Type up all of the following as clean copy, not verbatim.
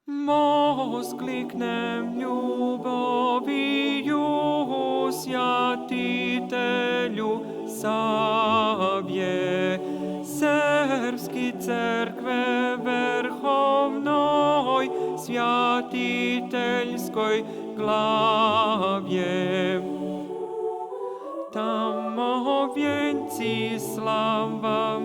Voskliknem ljuboviju sjatitelju Savje, Srpski crkve verhovnoj, svjatiteljskoj glavje. Tamo vjenci slava,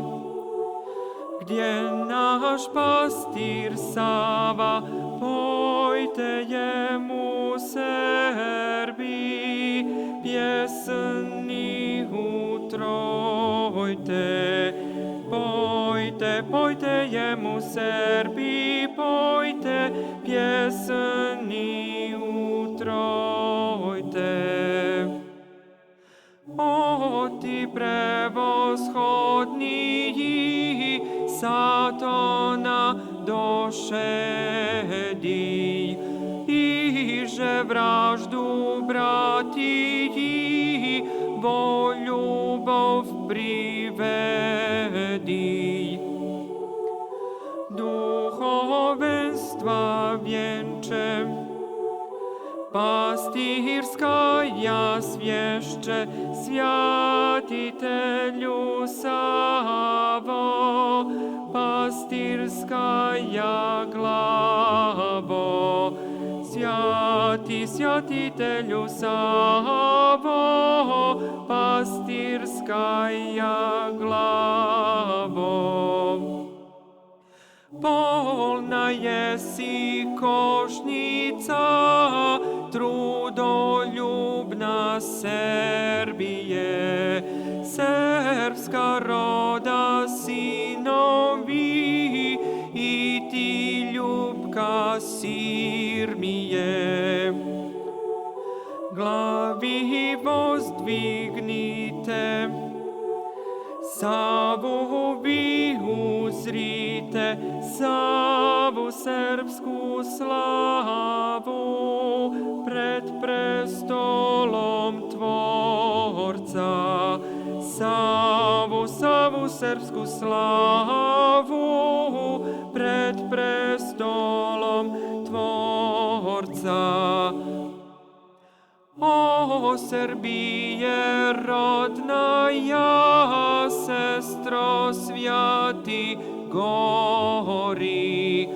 gdje naš pastir Sava, pojte jemu Srbi, pjesni utrojte. Pojte, pojte jemu Srbi, pojte, pjesni utrojte. O ti prevoshodniji, Satona došedij, iže vraždu bratiji, vo ljubov privedij. Duhovenstva vjenče, pastirska svješće, svjatitelju Savo, pastirska glavo. Svjati svjatitelju Savo, pastirska glavo. Polna jesi košnica, trudoljubna Srbije, srpska roda sinovi, i ti ljubka Sirmije. Glavi vozdvignite, Savu vi uzrite, Savu srpsku slavu, pred prestolom Tvorca. Savu, Savu srpsku slavu, pred prestolom Tvorca. O Srbije rodna ja, sestro svjati gori,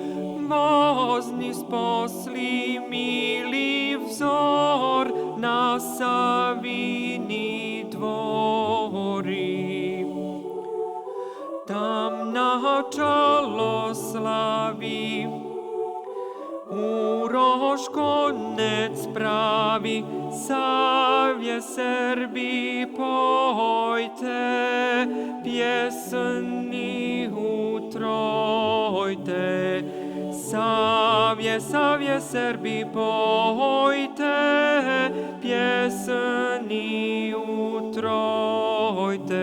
vozni sposli mili vzor na Savini dvori. Tam na čaloslavi, uroš konec pravi, Savje Srbi pojte, pjesni utrojte. Savje, Savje Srbi pojte, pjesni utrojte.